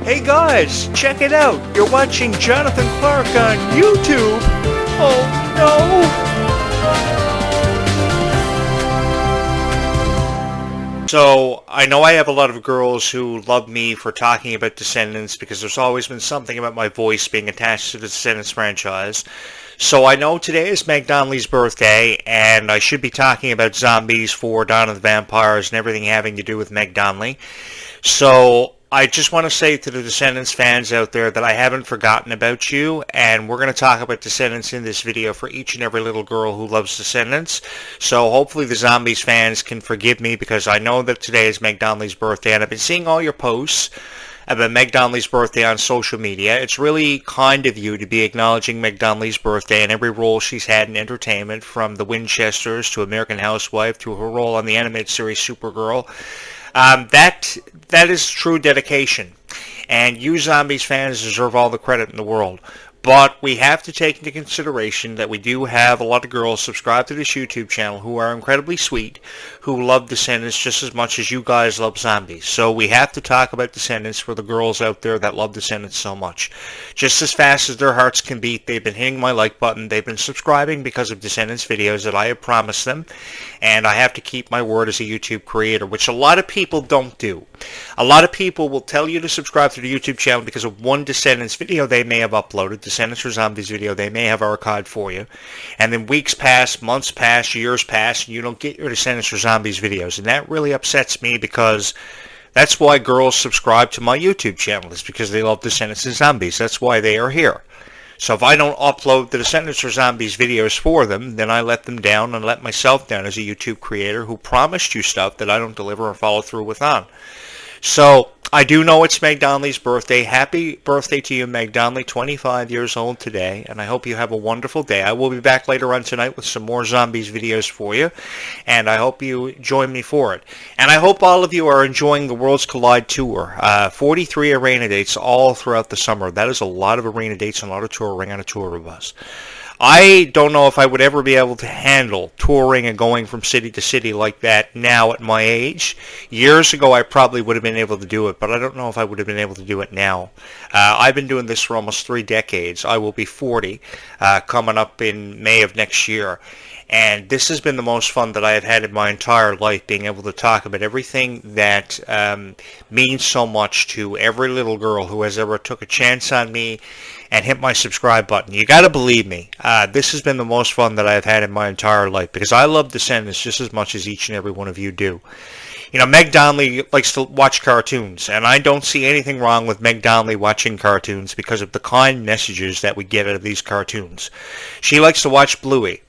Hey guys, check it out. You're watching Jonathan Clarke on YouTube. Oh no. So, I know I have a lot of girls who love me for talking about Descendants because there's always been something about my voice being attached to the Descendants franchise. So I know today is Meg Donnelly's birthday, and I should be talking about zombies for Dawn of the Vampires and everything having to do with Meg Donnelly. So I just want to say to the Descendants fans out there that I haven't forgotten about you, and we're going to talk about Descendants in this video for each and every little girl who loves Descendants. So hopefully the Zombies fans can forgive me because I know that today is Meg Donnelly's birthday, and I've been seeing all your posts about Meg Donnelly's birthday on social media. It's really kind of you to be acknowledging Meg Donnelly's birthday and every role she's had in entertainment, from The Winchesters to American Housewife to her role on the animated series Supergirl. That is true dedication, and you Zombies fans deserve all the credit in the world. But we have to take into consideration that we do have a lot of girls subscribed to this YouTube channel who are incredibly sweet, who love Descendants just as much as you guys love zombies. So we have to talk about Descendants for the girls out there that love Descendants so much. Just as fast as their hearts can beat, they've been hitting my like button. They've been subscribing because of Descendants videos that I have promised them. And I have to keep my word as a YouTube creator, which a lot of people don't do. A lot of people will tell you to subscribe to the YouTube channel because of one Descendants video they may have uploaded, Descendants or Zombies video they may have archived for you. And then weeks pass, months pass, years pass, and you don't get your Descendants or Zombies videos. And that really upsets me because that's why girls subscribe to my YouTube channel, is because they love Descendants and Zombies. That's why they are here. So if I don't upload the Descendants or Zombies videos for them, then I let them down and let myself down as a YouTube creator who promised you stuff that I don't deliver and follow through with on. So I do know it's Meg Donnelly's birthday. Happy birthday to you, Meg Donnelly, 25 years old today, and I hope you have a wonderful day. I will be back later on tonight with some more Zombies videos for you, and I hope you join me for it. And I hope all of you are enjoying the Worlds Collide Tour. 43 arena dates all throughout the summer. That is a lot of arena dates and a lot of touring on a tour bus. I don't know if I would ever be able to handle touring and going from city to city like that now at my age. Years ago, I probably would have been able to do it, but I don't know if I would have been able to do it now. I've been doing this for almost 3 decades. I will be 40 coming up in May of next year. And this has been the most fun that I have had in my entire life, being able to talk about everything that means so much to every little girl who has ever took a chance on me and hit my subscribe button. You got to believe me. This has been the most fun that I've had in my entire life because I love Descendants just as much as each and every one of you do. You know, Meg Donnelly likes to watch cartoons, and I don't see anything wrong with Meg Donnelly watching cartoons because of the kind messages that we get out of these cartoons. She likes to watch Bluey.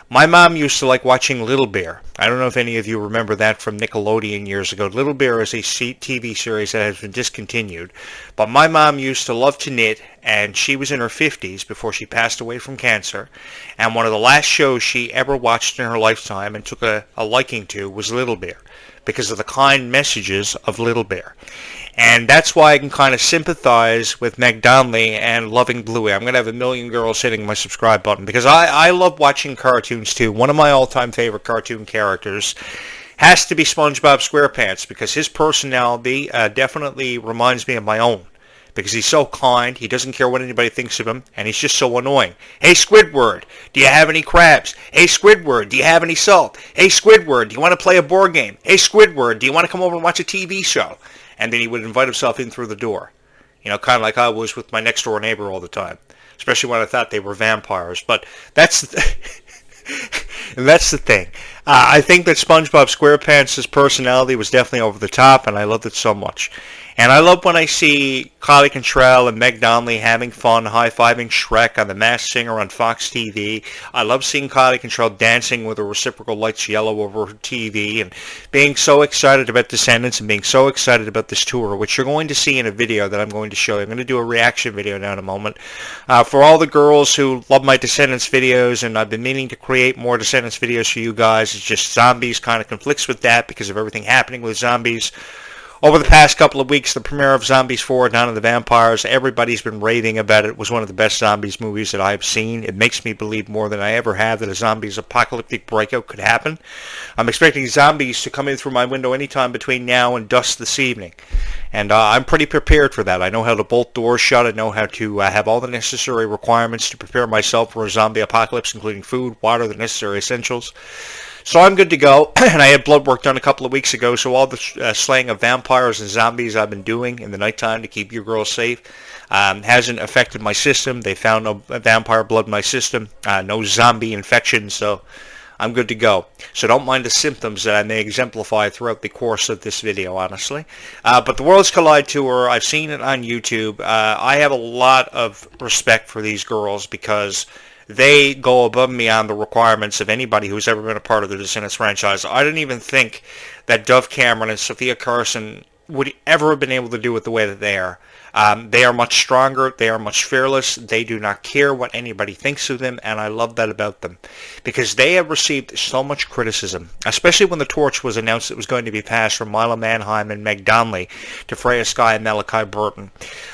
My mom used to like watching Little Bear. I don't know if any of you remember that from Nickelodeon years ago. Little Bear is a TV series that has been discontinued. But my mom used to love to knit, and she was in her 50s before she passed away from cancer. And one of the last shows she ever watched in her lifetime and took a liking to was Little Bear, because of the kind messages of Little Bear. And that's why I can kind of sympathize with Meg Donnelly and loving Bluey. I'm going to have a million girls hitting my subscribe button because I love watching cartoons too. One of my all-time favorite cartoon characters has to be SpongeBob SquarePants because his personality definitely reminds me of my own. Because he's so kind, he doesn't care what anybody thinks of him, and he's just so annoying. Hey Squidward, do you have any crabs? Hey Squidward, do you have any salt? Hey Squidward, do you want to play a board game? Hey Squidward, do you want to come over and watch a TV show? And then he would invite himself in through the door. You know, kind of like I was with my next door neighbor all the time. Especially when I thought they were vampires. But that's that's the thing. I think that SpongeBob SquarePants' personality was definitely over the top, and I loved it so much. And I love when I see Clarke and Meg Donnelly having fun, high-fiving Shrek on The Masked Singer on Fox TV. I love seeing Clarke dancing with her reciprocal lights yellow over her TV and being so excited about Descendants and being so excited about this tour, which you're going to see in a video that I'm going to show you. I'm going to do a reaction video now in a moment. For all the girls who love my Descendants videos, and I've been meaning to create more Descendants videos for you guys, it's just Zombies kind of conflicts with that because of everything happening with Zombies Over the past couple of weeks, the premiere of Zombies 4, Dawn of the Vampires, everybody's been raving about it. It was one of the best zombies movies that I've seen. It makes me believe more than I ever have that a zombies apocalyptic breakout could happen. I'm expecting zombies to come in through my window anytime between now and dusk this evening. And I'm pretty prepared for that. I know how to bolt doors shut. I know how to have all the necessary requirements to prepare myself for a zombie apocalypse, including food, water, the necessary essentials. So I'm good to go, and I had blood work done a couple of weeks ago, so all the slaying of vampires and zombies I've been doing in the nighttime to keep you girls safe hasn't affected my system. They found no vampire blood in my system, no zombie infection, so I'm good to go. So don't mind the symptoms that I may exemplify throughout the course of this video, honestly. But the Worlds Collide Tour, I've seen it on YouTube. I have a lot of respect for these girls because they go above and beyond the requirements of anybody who's ever been a part of the Descendants franchise. I didn't even think that Dove Cameron and Sophia Carson would ever have been able to do it the way that they are. They are much stronger. They are much fearless. They do not care what anybody thinks of them, and I love that about them because they have received so much criticism, especially when the torch was announced it was going to be passed from Mila Manheim and Meg Donnelly to Freya Skye and Malachi Burton.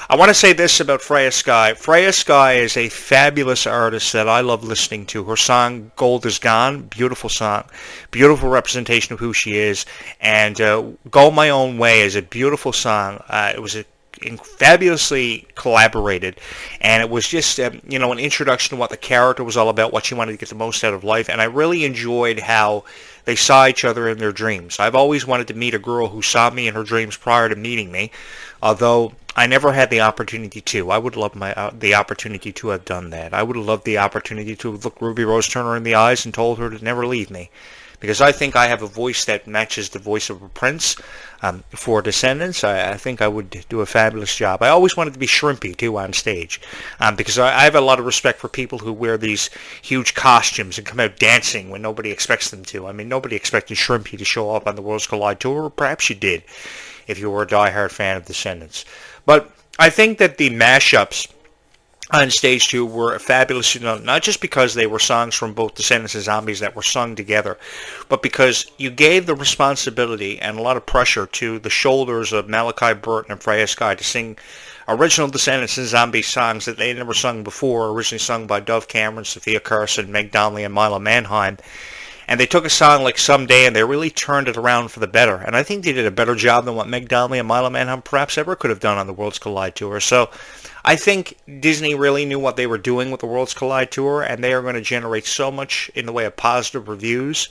I want to say this about Freya Skye. Freya Skye is a fabulous artist that I love listening to. Her song, Gold Is Gone, beautiful song, beautiful representation of who she is, and Go My Own Way is a beautiful song. It was fabulously collaborated, and it was just an introduction to what the character was all about, what she wanted to get the most out of life, and I really enjoyed how they saw each other in their dreams. I've always wanted to meet a girl who saw me in her dreams prior to meeting me, although I never had the opportunity to. I would love the opportunity to have done that. I would have loved the opportunity to have looked Ruby Rose Turner in the eyes and told her to never leave me, because I think I have a voice that matches the voice of a prince. For Descendants, I think I would do a fabulous job. I always wanted to be Shrimpy, too, on stage, because I have a lot of respect for people who wear these huge costumes and come out dancing when nobody expects them to. I mean, nobody expected Shrimpy to show up on the Worlds Collide Tour, or perhaps you did, if you were a diehard fan of Descendants. But I think that the mashups on stage 2 were fabulous, not just because they were songs from both Descendants and Zombies that were sung together, but because you gave the responsibility and a lot of pressure to the shoulders of Malachi Burton and Freya Skye to sing original Descendants and Zombies songs that they had never sung before, originally sung by Dove Cameron, Sophia Carson, Meg Donnelly, and Mila Manheim. And they took a song like Someday and they really turned it around for the better. And I think they did a better job than what Meg Donnelly and Mila Manheim perhaps ever could have done on the Worlds Collide Tour. So I think Disney really knew what they were doing with the Worlds Collide Tour, and they are going to generate so much in the way of positive reviews.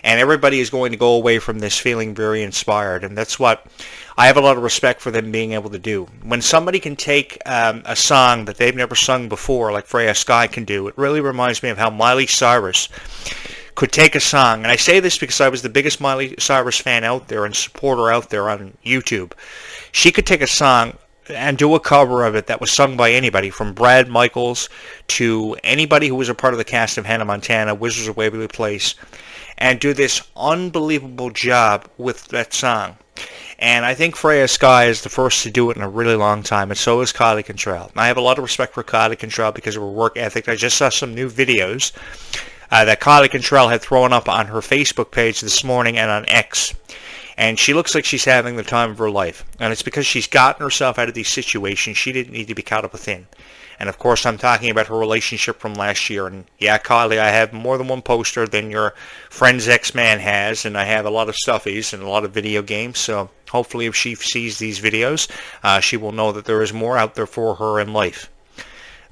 And everybody is going to go away from this feeling very inspired. And that's what I have a lot of respect for them being able to do. When somebody can take a song that they've never sung before, like Freya Skye can do, it really reminds me of how Miley Cyrus could take a song, and I say this because I was the biggest Miley Cyrus fan out there and supporter out there on YouTube. She could take a song and do a cover of it that was sung by anybody, from Brad Michaels to anybody who was a part of the cast of Hannah Montana, Wizards of Waverly Place, and do this unbelievable job with that song. And I think Freya Skye is the first to do it in a really long time, and so is Kylie Cantrell. I have a lot of respect for Kylie Cantrell because of her work ethic. I just saw some new videos that Kylie Cantrell had thrown up on her Facebook page this morning and on X. And she looks like she's having the time of her life. And it's because she's gotten herself out of these situations she didn't need to be caught up within. And of course, I'm talking about her relationship from last year. And yeah, Kylie, I have more than one poster than your friend's ex-man has. And I have a lot of stuffies and a lot of video games. So hopefully if she sees these videos, she will know that there is more out there for her in life.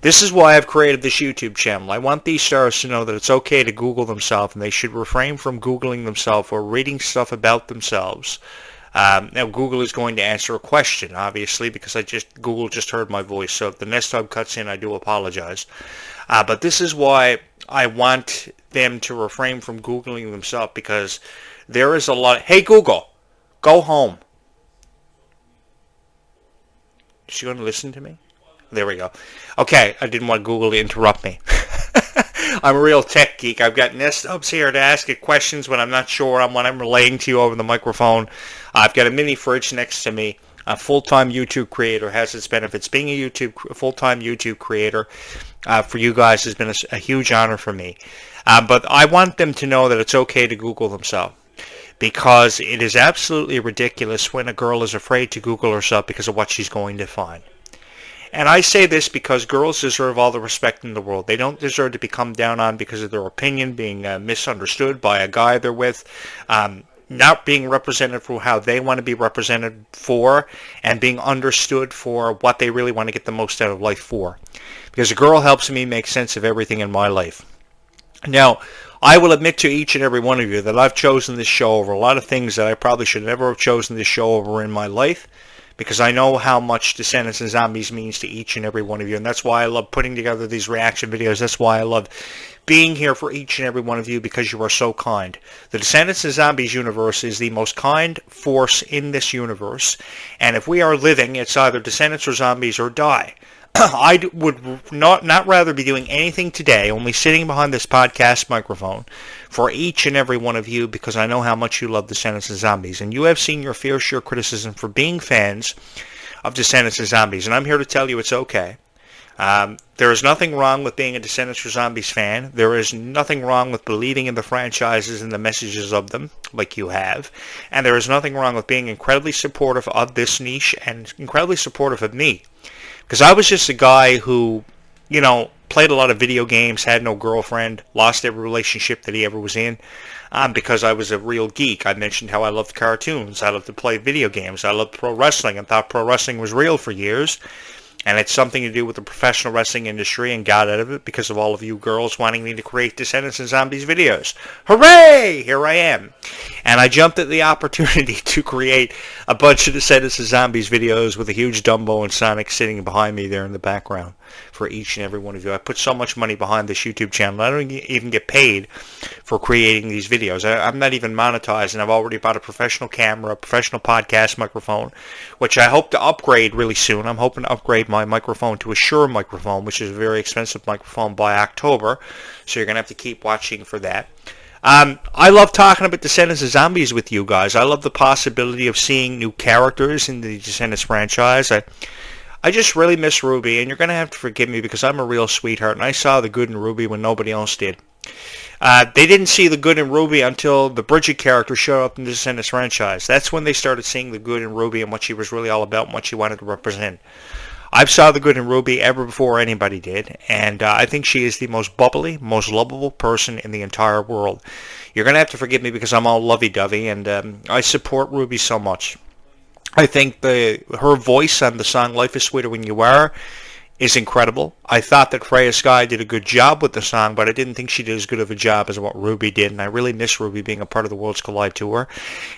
This is why I've created this YouTube channel. I want these stars to know that it's okay to Google themselves, and they should refrain from Googling themselves or reading stuff about themselves. Now, Google is going to answer a question, obviously, because Google just heard my voice. So if the Nest Hub cuts in, I do apologize. But this is why I want them to refrain from Googling themselves, because there is a lot. Hey, Google, go home. Is she going to listen to me? There we go. Okay, I didn't want Google to interrupt me. I'm a real tech geek. I've got Nest Hubs here to ask it questions when I'm not sure on what I'm relaying to you over the microphone. I've got a mini fridge next to me. A full-time YouTube creator has its benefits. Being a full-time YouTube creator for you guys has been a huge honor for me. But I want them to know that it's okay to Google themselves. because it is absolutely ridiculous when a girl is afraid to Google herself because of what she's going to find. And I say this because girls deserve all the respect in the world. They don't deserve to be come down on because of their opinion being misunderstood by a guy they're with, not being represented for how they want to be represented for, and being understood for what they really want to get the most out of life for. Because a girl helps me make sense of everything in my life. Now, I will admit to each and every one of you that I've chosen this show over a lot of things that I probably should never have chosen this show over in my life, because I know how much Descendants and Zombies means to each and every one of you, and that's why I love putting together these reaction videos. That's why I love being here for each and every one of you, because you are so kind. The Descendants and Zombies universe is the most kind force in this universe, and if we are living, it's either Descendants or Zombies or die. I would not rather be doing anything today, only sitting behind this podcast microphone for each and every one of you, because I know how much you love Descendants and Zombies. And you have seen your fair share criticism for being fans of Descendants and Zombies. And I'm here to tell you it's okay. There is nothing wrong with being a Descendants or Zombies fan. There is nothing wrong with believing in the franchises and the messages of them, like you have. And there is nothing wrong with being incredibly supportive of this niche and incredibly supportive of me. Because I was just a guy who, played a lot of video games, had no girlfriend, lost every relationship that he ever was in, because I was a real geek. I mentioned how I loved cartoons, I loved to play video games, I loved pro wrestling, and thought pro wrestling was real for years. And it's something to do with the professional wrestling industry, and got out of it because of all of you girls wanting me to create Descendants and Zombies videos. Hooray! Here I am. And I jumped at the opportunity to create a bunch of Descendants and Zombies videos with a huge Dumbo and Sonic sitting behind me there in the background for each and every one of you. I put so much money behind this YouTube channel. I don't even get paid for creating these videos. I'm not even monetized, and I've already bought a professional camera, a professional podcast microphone, which I hope to upgrade really soon. I'm hoping to upgrade my microphone to a Shure microphone, which is a very expensive microphone, by October, so you're going to have to keep watching for that. I love talking about Descendants and Zombies with you guys. I love the possibility of seeing new characters in the Descendants franchise. I just really miss Ruby, and you're going to have to forgive me because I'm a real sweetheart, and I saw the good in Ruby when nobody else did. They didn't see the good in Ruby until the Bridget character showed up in the Descendants franchise. That's when they started seeing the good in Ruby and what she was really all about and what she wanted to represent. I saw the good in Ruby ever before anybody did, and I think she is the most bubbly, most lovable person in the entire world. You're going to have to forgive me because I'm all lovey-dovey, and I support Ruby so much. I think her voice on the song Life is Sweeter When You Are is incredible. I thought that Freya Sky did a good job with the song, but I didn't think she did as good of a job as what Ruby did, and I really miss Ruby being a part of the Worlds Collide tour.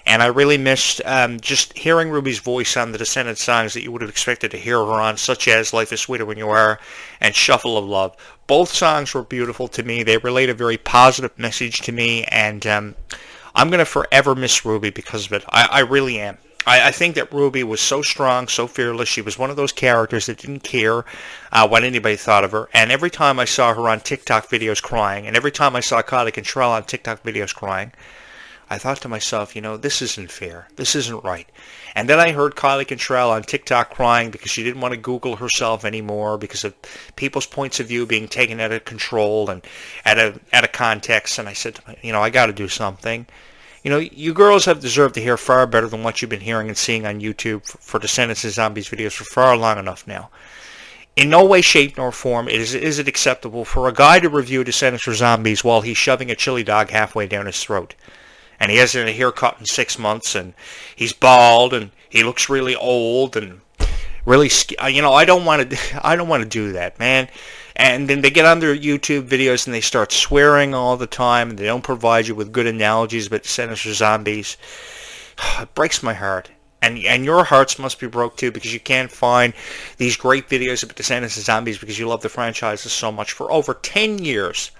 And I really missed just hearing Ruby's voice on the Descendants songs that you would have expected to hear her on, such as Life is Sweeter When You Are and Shuffle of Love. Both songs were beautiful to me. They relate a very positive message to me, and I'm going to forever miss Ruby because of it. I really am. I think that Ruby was so strong, so fearless. She was one of those characters that didn't care what anybody thought of her. And every time I saw her on TikTok videos crying, and every time I saw Kylie Contrell on TikTok videos crying, I thought to myself, this isn't fair. This isn't right. And then I heard Kylie Contrell on TikTok crying because she didn't want to Google herself anymore because of people's points of view being taken out of control and out of context. And I said, I got to do something. You girls have deserved to hear far better than what you've been hearing and seeing on YouTube for Descendants and Zombies videos for far long enough now. In no way, shape, nor form is it acceptable for a guy to review Descendants or Zombies while he's shoving a chili dog halfway down his throat. And he hasn't had a haircut in 6 months, and he's bald, and he looks really old, and really, I don't want to do that, man. And then they get on their YouTube videos and they start swearing all the time, and they don't provide you with good analogies about Descendants or Zombies. It breaks my heart. And your hearts must be broke too, because you can't find these great videos about Descendants and Zombies because you love the franchises so much for over 10 years.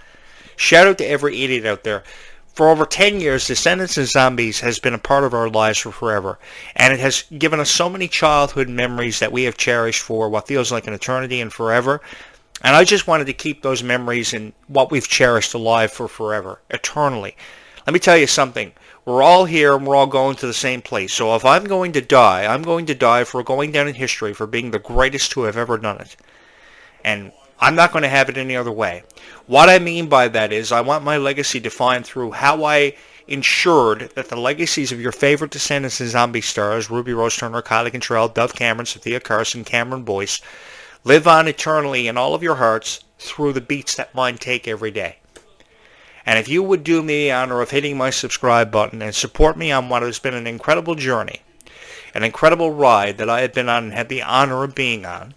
Shout out to every idiot out there. For over 10 years, Descendants and Zombies has been a part of our lives for forever. And it has given us so many childhood memories that we have cherished for what feels like an eternity and forever. And I just wanted to keep those memories and what we've cherished alive for forever, eternally. Let me tell you something. We're all here and we're all going to the same place. So if I'm going to die, I'm going to die for going down in history for being the greatest to have ever done it. And I'm not going to have it any other way. What I mean by that is I want my legacy defined through how I ensured that the legacies of your favorite Descendants and Zombie stars, Ruby Rose Turner, Kylie Cantrell, Dove Cameron, Sophia Carson, Cameron Boyce, live on eternally in all of your hearts through the beats that mine take every day. And if you would do me the honor of hitting my subscribe button and support me on what has been an incredible journey, an incredible ride that I have been on and had the honor of being on,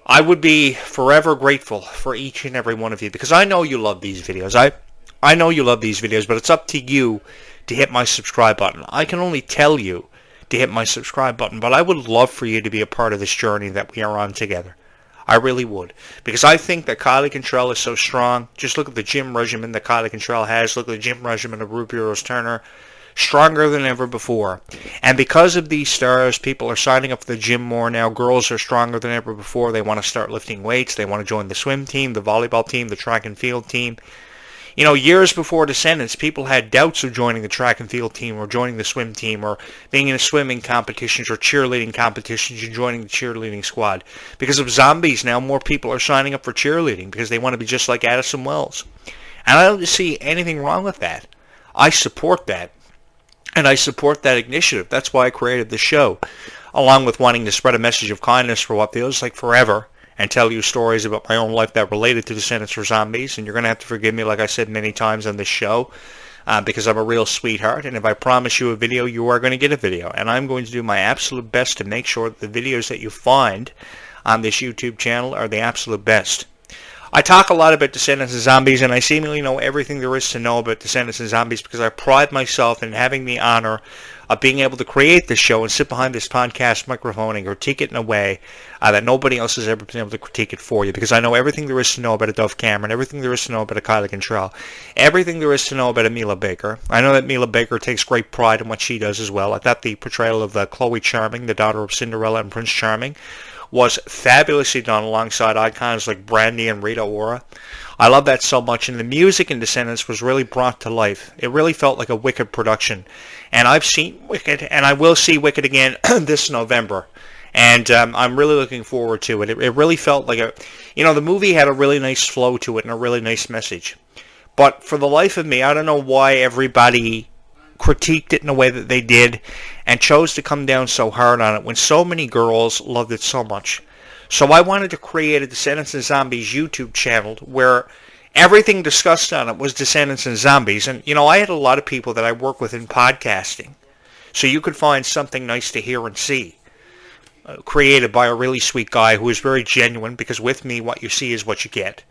I would be forever grateful for each and every one of you, because I know you love these videos. I know you love these videos, but it's up to you to hit my subscribe button. I can only tell you to hit my subscribe button, but I would love for you to be a part of this journey that we are on together. I really would, because I think that Kylie Cantrell is so strong. Just look at the gym regimen that Kylie Cantrell has. Look at the gym regimen of Ruby Rose Turner. Stronger than ever before. And because of these stars, people are signing up for the gym more now. Girls are stronger than ever before. They want to start lifting weights. They want to join the swim team, the volleyball team, the track and field team. You know, years before Descendants, people had doubts of joining the track and field team or joining the swim team or being in swimming competitions or cheerleading competitions and joining the cheerleading squad. Because of zombies now, more people are signing up for cheerleading because they want to be just like Addison Wells. And I don't see anything wrong with that. I support that. And I support that initiative. That's why I created the show, along with wanting to spread a message of kindness for what feels like forever and tell you stories about my own life that related to Descendants or Zombies. And you're going to have to forgive me, like I said many times on this show, because I'm a real sweetheart. And if I promise you a video, you are going to get a video. And I'm going to do my absolute best to make sure that the videos that you find on this YouTube channel are the absolute best. I talk a lot about Descendants and Zombies, and I seemingly know everything there is to know about Descendants and Zombies because I pride myself in having the honor of being able to create this show and sit behind this podcast microphone and critique it in a way that nobody else has ever been able to critique it for you, because I know everything there is to know about a Dove Cameron, everything there is to know about a Kylie Cantrell, everything there is to know about a Mila Baker. I know that Mila Baker takes great pride in what she does as well. I thought the portrayal of Chloe Charming, the daughter of Cinderella and Prince Charming, was fabulously done alongside icons like Brandy and Rita Ora. I love that so much, and the music in Descendants was really brought to life. It really felt like a Wicked production, and I've seen Wicked, and I will see Wicked again this November, and I'm really looking forward to it. It really felt like the movie had a really nice flow to it and a really nice message, but for the life of me, I don't know why everybody critiqued it in the way that they did and chose to come down so hard on it when so many girls loved it so much. So I wanted to create a Descendants and Zombies YouTube channel where everything discussed on it was Descendants and Zombies. And, I had a lot of people that I work with in podcasting. So you could find something nice to hear and see. Created by a really sweet guy who is very genuine, because with me, what you see is what you get.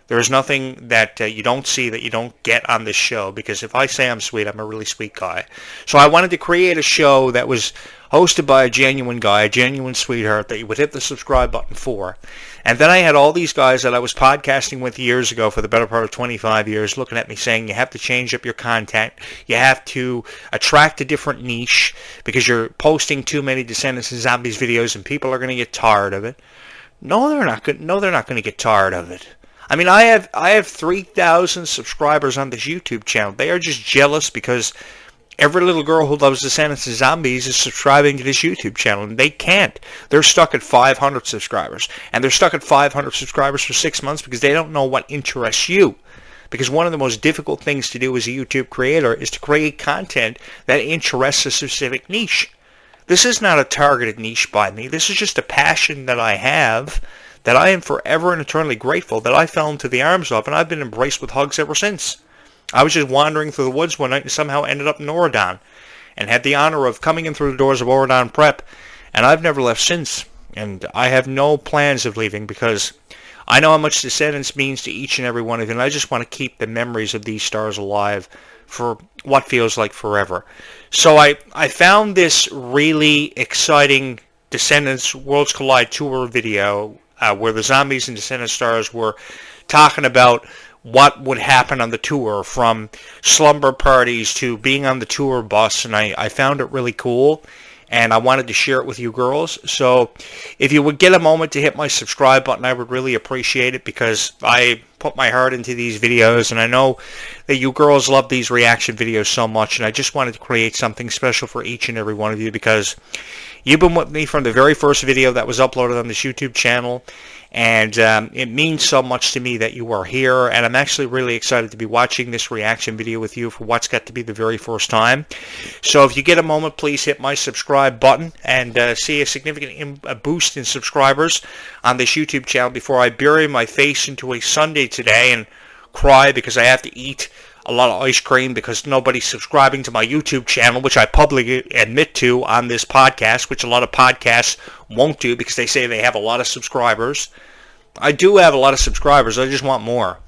There is nothing that you don't see that you don't get on this show, because if I say I'm sweet, I'm a really sweet guy. So I wanted to create a show that was hosted by a genuine guy, a genuine sweetheart that you would hit the subscribe button for. And then I had all these guys that I was podcasting with years ago for the better part of 25 years looking at me saying, you have to change up your content. You have to attract a different niche because you're posting too many Descendants and Zombies videos and people are going to get tired of it. No, they're not going to get tired of it. I mean, I have 3,000 subscribers on this YouTube channel. They are just jealous because every little girl who loves Descendants and Zombies is subscribing to this YouTube channel, and they can't. They're stuck at 500 subscribers, and they're stuck at 500 subscribers for 6 months because they don't know what interests you. Because one of the most difficult things to do as a YouTube creator is to create content that interests a specific niche. This is not a targeted niche by me. This is just a passion that I have, that I am forever and eternally grateful that I fell into the arms of, and I've been embraced with hugs ever since. I was just wandering through the woods one night and somehow ended up in Oregon, and had the honor of coming in through the doors of Oregon Prep, and I've never left since, and I have no plans of leaving because I know how much Descendants means to each and every one of you, and I just want to keep the memories of these stars alive for what feels like forever. So I found this really exciting Descendants Worlds Collide Tour video where the Zombies and Descendants stars were talking about what would happen on the tour, from slumber parties to being on the tour bus, and I found it really cool, and I wanted to share it with you girls. So if you would get a moment to hit my subscribe button, I would really appreciate it, because I put my heart into these videos, and I know that you girls love these reaction videos so much, and I just wanted to create something special for each and every one of you, because You've been with me from the very first video that was uploaded on this YouTube channel, and it means so much to me that you are here, and I'm actually really excited to be watching this reaction video with you for what's got to be the very first time. So if you get a moment, please hit my subscribe button and see a significant boost in subscribers on this YouTube channel before I bury my face into a sundae today and cry because I have to eat a lot of ice cream because nobody's subscribing to my YouTube channel, which I publicly admit to on this podcast, which a lot of podcasts won't do because they say they have a lot of subscribers. I do have a lot of subscribers. I just want more.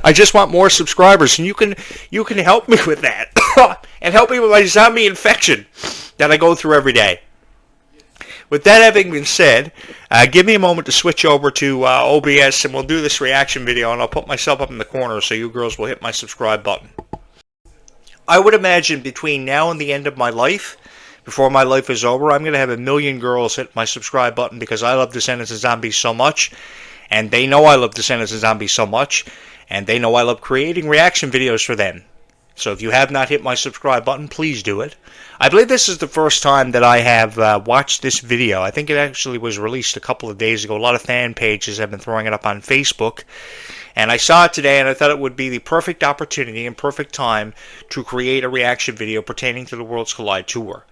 I just want more subscribers, and you can help me with that and help me with my zombie infection that I go through every day. With that having been said, give me a moment to switch over to OBS, and we'll do this reaction video, and I'll put myself up in the corner so you girls will hit my subscribe button. I would imagine between now and the end of my life, before my life is over, I'm going to have 1 million girls hit my subscribe button because I love Descendants and Zombies so much, and they know I love Descendants and Zombies so much, and they know I love creating reaction videos for them. So if you have not hit my subscribe button, please do it. I believe this is the first time that I have watched this video. I think it actually was released a couple of days ago. A lot of fan pages have been throwing it up on Facebook. And I saw it today, and I thought it would be the perfect opportunity and perfect time to create a reaction video pertaining to the Worlds Collide Tour.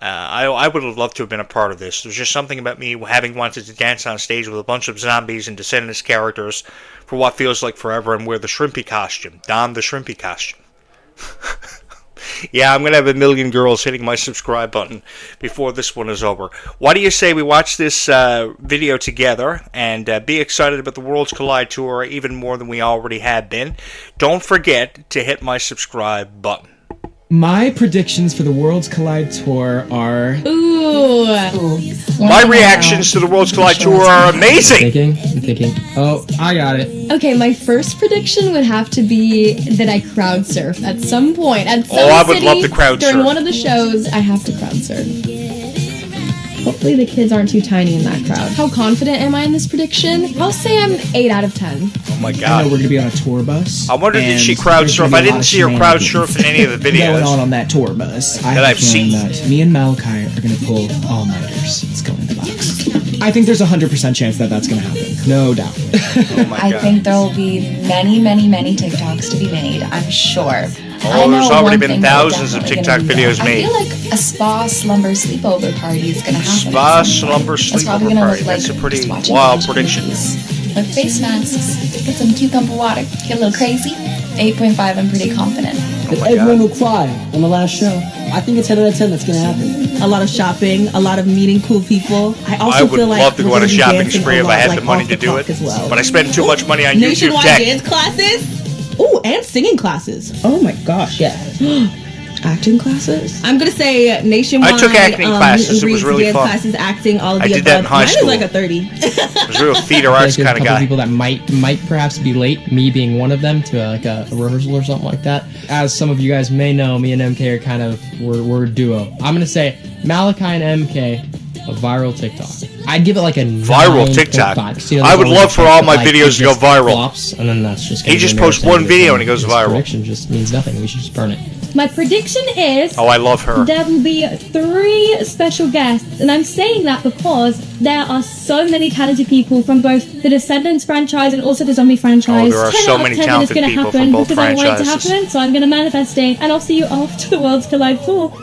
I would have loved to have been a part of this. There's just something about me having wanted to dance on stage with a bunch of zombies and Descendants characters for what feels like forever and wear the shrimpy costume. Don the shrimpy costume. Yeah, I'm going to have 1 million girls hitting my subscribe button before this one is over. Why do you say we watch this video together and be excited about the Worlds Collide Tour even more than we already have been? Don't forget to hit my subscribe button. My predictions for the Worlds Collide Tour are... Ooh. My reactions to the Worlds Collide Tour are amazing! I'm thinking. Oh, I got it. Okay, my first prediction would have to be that I crowd surf at some point. At some I would city, love to crowd surf. During one of the shows, I have to crowd surf. Hopefully the kids aren't too tiny in that crowd. How confident am I in this prediction? I'll say I'm 8 out of 10. Oh my I know god. we're going to be on a tour bus. I wonder did she crowd surf? I didn't see her crowd surf in any of the videos. Going on that tour bus. I That I've have a feeling seen. that me and Malachi are going to pull all-nighters. Let's go in the box. I think there's a 100% chance that that's going to happen. No doubt. Oh my I god. think there will be many, many, many TikToks to be made, I'm sure. Oh, there's already been thousands of TikTok videos made. I feel like a spa slumber sleepover party is going to happen. Spa slumber It's probably sleepover gonna party. look like That's a pretty just watching wild TV prediction. movies. With face masks, get some cucumber water, get a little crazy. 8.5, I'm pretty confident. Oh my Everyone god. will cry on the last show. I think it's 10 out of 10 that's going to happen. A lot of shopping, a lot of meeting cool people. I also I would feel like love to we're go on a gonna be shopping dancing spree a if I lot, had like, the money off to the do clock it. as well. But I spend too much money on YouTube Nationwide Tech. dance classes. Ooh, and singing classes. Oh my gosh, yeah. Acting classes. I'm gonna say nationwide. I took acting classes. It was really dance fun. Classes, acting, all of I the did that in above. high Mine school. is like a 30. I was a real theater I arts feel like kind there's a of couple guy. people that might perhaps be late, me being one of them, to like a rehearsal or something like that. As some of you guys may know, me and MK are kind of, we're a duo. I'm gonna say Malachi and MK, a viral TikTok. I'd give it like a Viral 9.5. TikTok? See, I would there's love for always all a my like, videos it to go just viral. flops, and then that's just He just gonna be posts embarrassing one video and because it goes this viral. prediction just means nothing. We should just burn it. My prediction is Oh, I love her. there will be 3 special guests, and I'm saying that because there are so many talented people from both the Descendants franchise and also the Zombie franchise. Oh, there are 10 so out of many 10 that it's talented gonna people happen from both because I want it to franchises. happen, so I'm going to manifest it, and I'll see you after the Worlds Collide Tour.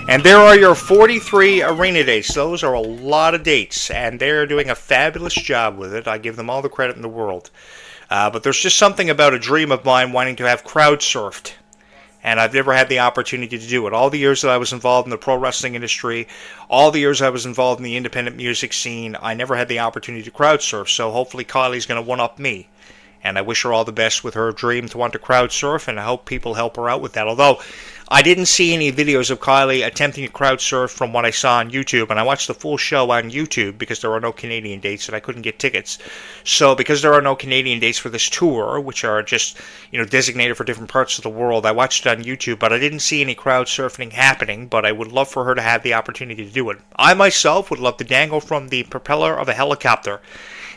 And there are your 43 arena dates. Those are a lot of dates, and they're doing a fabulous job with it. I give them all the credit in the world. But there's just something about a dream of mine wanting to have crowd surfed. And I've never had the opportunity to do it. All the years that I was involved in the pro wrestling industry, all the years I was involved in the independent music scene, I never had the opportunity to crowd surf. So hopefully Kylie's going to one-up me. And I wish her all the best with her dream to want to crowd surf, and I hope people help her out with that. Although, I didn't see any videos of Kylie attempting to crowd surf from what I saw on YouTube, and I watched the full show on YouTube because there are no Canadian dates and I couldn't get tickets. So because there are no Canadian dates for this tour, which are just, designated for different parts of the world, I watched it on YouTube, but I didn't see any crowd surfing happening, but I would love for her to have the opportunity to do it. I myself would love to dangle from the propeller of a helicopter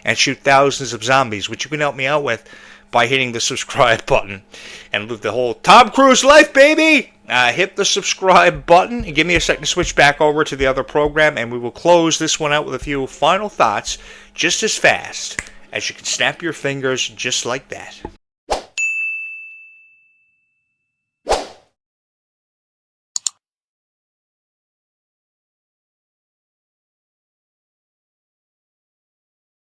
and shoot thousands of zombies, which you can help me out with by hitting the subscribe button and live the whole Tom Cruise life, baby. Hit the subscribe button and give me a second to switch back over to the other program, and we will close this one out with a few final thoughts just as fast as you can snap your fingers just like that.